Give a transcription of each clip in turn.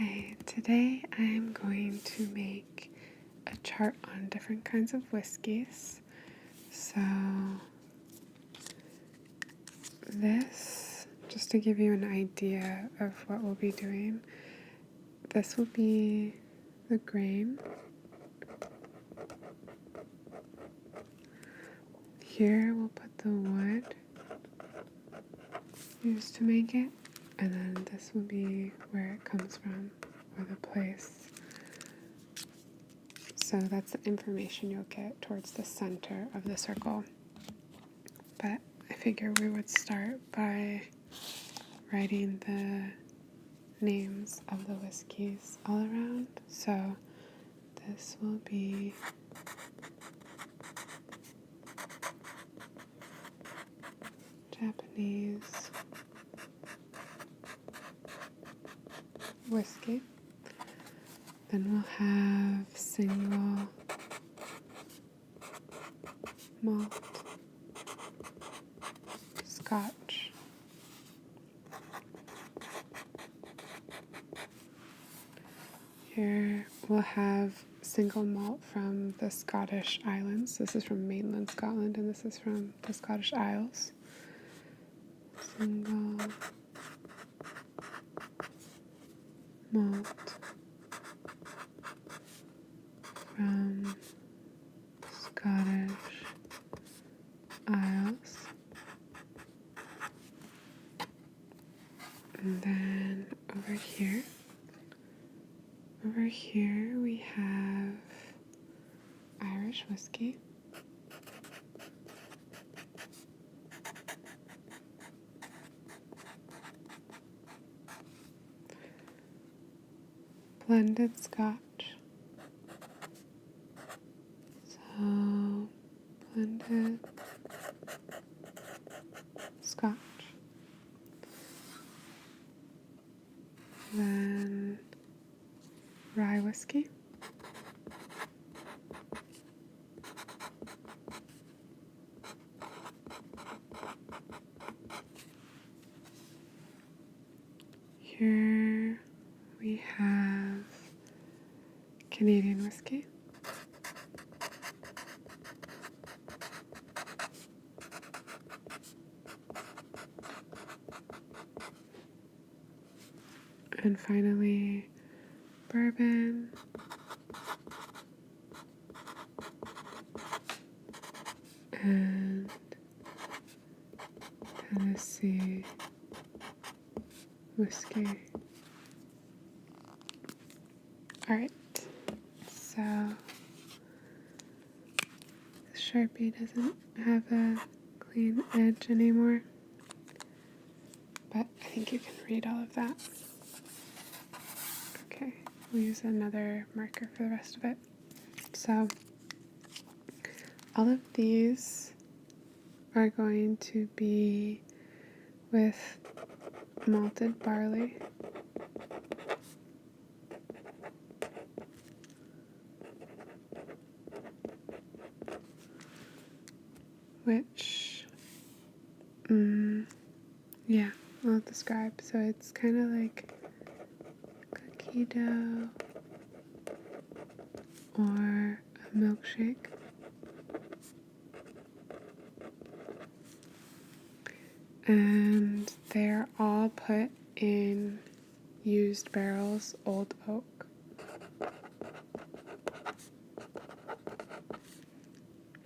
Hi, today I'm going to make a chart on different kinds of whiskeys. So this, just to give you an idea of what we'll be doing, this will be the grain. Here we'll put the wood used to make it, and then this will be where it comes from, or the place. So that's the information you'll get towards the center of the circle. But I figure we would start by writing the names of the whiskeys all around. So this will be Japanese whiskey. Then we'll have single malt Scotch. Here we'll have single malt from the Scottish Islands. This is from mainland Scotland, and this is from the Scottish Isles. Single malt from Scottish Isles. And then over here we have Irish whiskey. Blended Scotch. So, blended Scotch. Then rye whiskey. Here we have Canadian whiskey. And finally, bourbon. And Tennessee whiskey. Alright, so the Sharpie doesn't have a clean edge anymore, but I think you can read all of that. Okay, we'll use another marker for the rest of it. So all of these are going to be with malted barley. Which, I'll describe. So it's kind of like cookie dough or a milkshake. And they're all put in used barrels, old oak.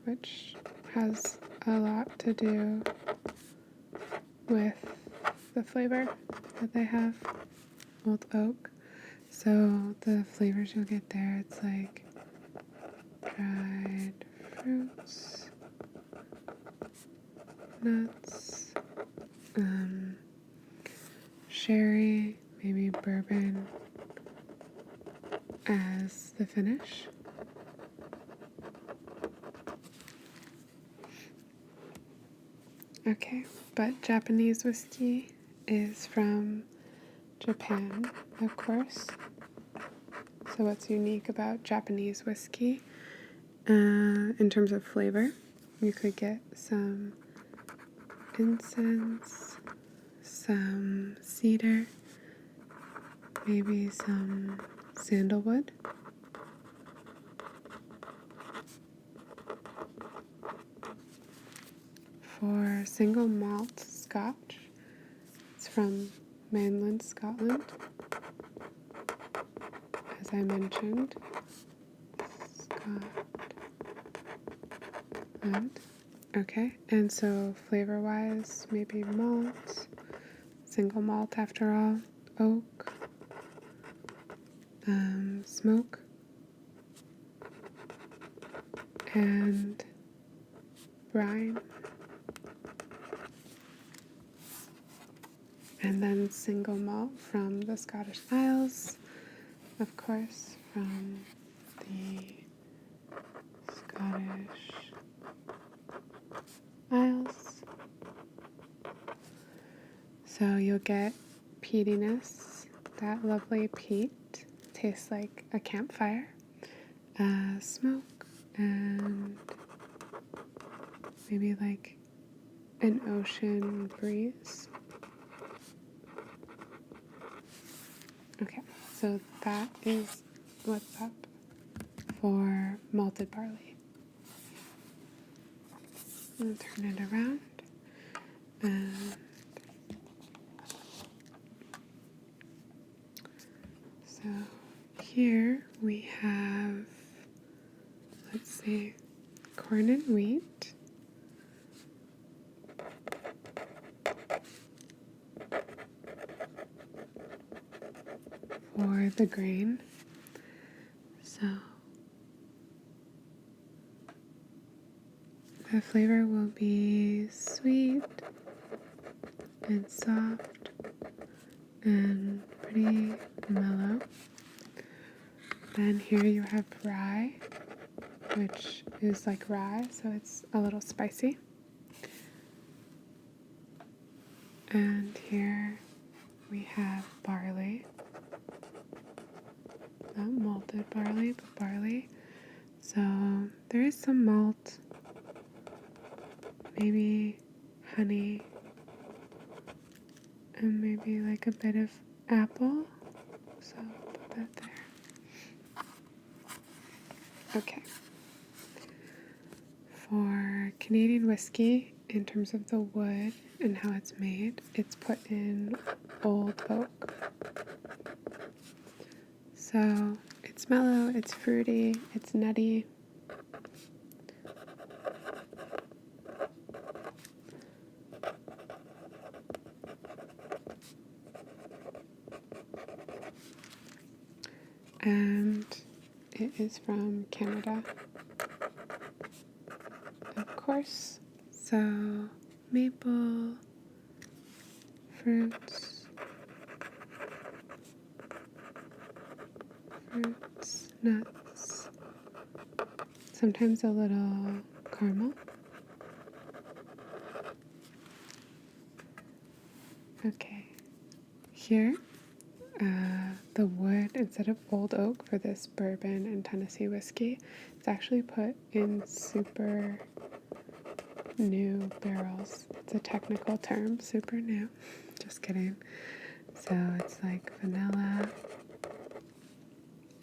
Which has a lot to do with the flavor that they have, old oak. So the flavors you'll get there, it's like dried fruits, nuts, sherry, maybe bourbon as the finish. Okay, but Japanese whiskey is from Japan, of course. So what's unique about Japanese whiskey in terms of flavor? You could get some incense, some cedar, maybe some sandalwood. For single malt scotch, it's from mainland Scotland, as I mentioned. Scotland. Okay, and so flavor-wise, maybe malt, single malt after all, oak, smoke, and brine. And then single malt from the Scottish Isles, of course, from the Scottish Isles. So you'll get peatiness, that lovely peat, tastes like a campfire, smoke, and maybe like an ocean breeze. Okay, so that is what's up for malted barley. I'll turn it around. So here we have, let's see, corn and wheat. For the grain. So the flavor will be sweet and soft and pretty mellow. Then here you have rye, which is like rye, so it's a little spicy. And here we have barley. Not malted barley, but barley. So there is some malt, maybe honey, and maybe like a bit of apple. So put that there. Okay. For Canadian whiskey, in terms of the wood and how it's made, it's put in old oak. So it's mellow, it's fruity, it's nutty. And it is from Canada, of course. So maple, fruits, nuts, sometimes a little caramel. Okay, here, the wood, instead of old oak for this bourbon and Tennessee whiskey, it's actually put in super new barrels. It's a technical term, super new. Just kidding. So it's like vanilla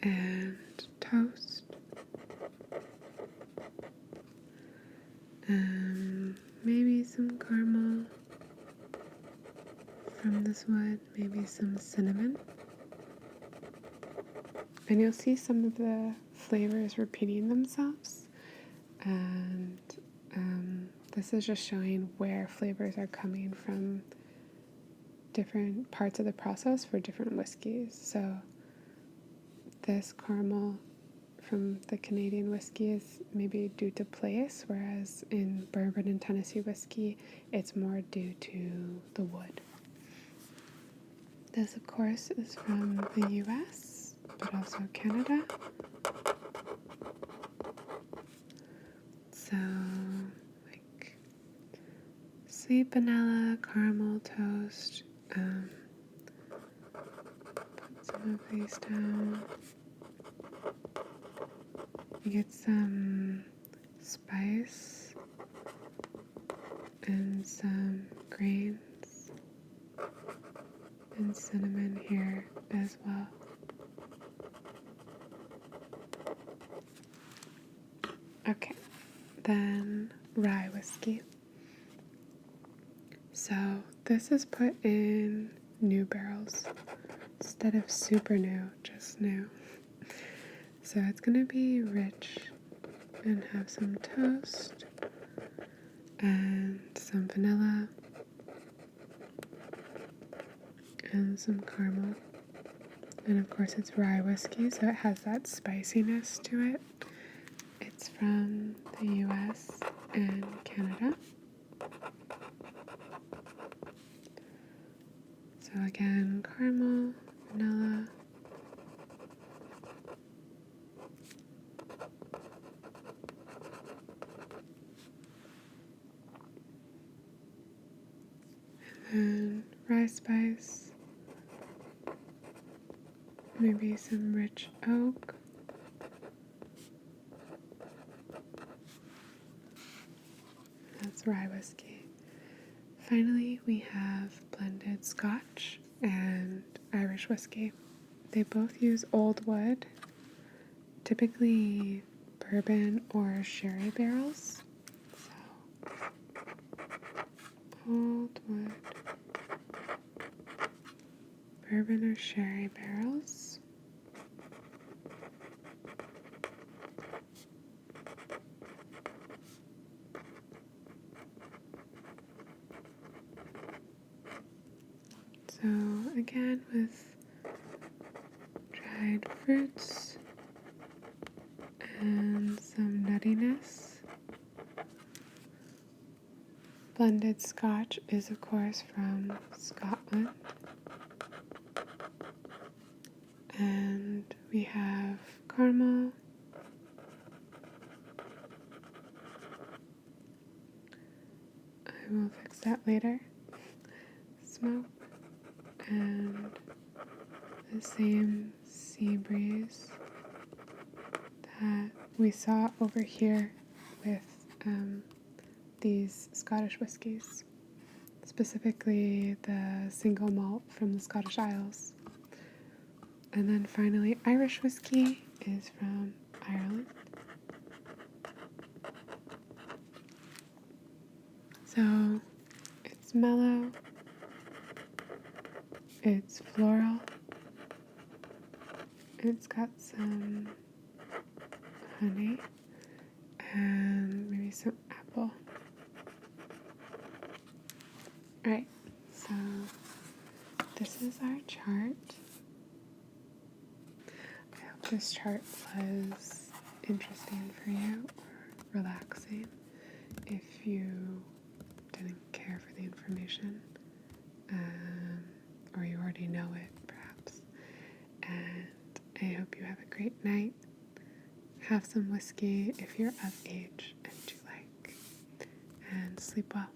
and toast. Maybe some caramel from this wood, maybe some cinnamon. And you'll see some of the flavors repeating themselves. And this is just showing where flavors are coming from different parts of the process for different whiskeys. So this caramel from the Canadian whiskey is maybe due to place, whereas in bourbon and Tennessee whiskey, it's more due to the wood. This, of course, is from the US, but also Canada. So, like sweet vanilla, caramel toast. Put some of these down. You get some spice and some grains and cinnamon here as well. Okay, then rye whiskey. So this is put in new barrels instead of super new, just new. So it's going to be rich and have some toast and some vanilla and some caramel. And of course it's rye whiskey, so it has that spiciness to it. It's from the US and Canada. So again, caramel, vanilla, and rye spice, maybe some rich oak, that's rye whiskey. Finally, we have blended Scotch and Irish whiskey. They both use old wood, typically bourbon or sherry barrels. So, old wood, bourbon or sherry barrels. So again, with dried fruits and some nuttiness. Blended Scotch is of course from Scotland. And we have caramel, I will fix that later, smoke, and the same sea breeze that we saw over here with these Scottish whiskies, specifically the single malt from the Scottish Isles. And then finally, Irish whiskey is from Ireland. So it's mellow, it's floral, it's got some honey and maybe some apple. Alright, so this is our chart. I hope this chart was interesting for you or relaxing if you didn't care for the information, or you already know it perhaps. And I hope you have a great night. Have some whiskey if you're of age and you like, and sleep well.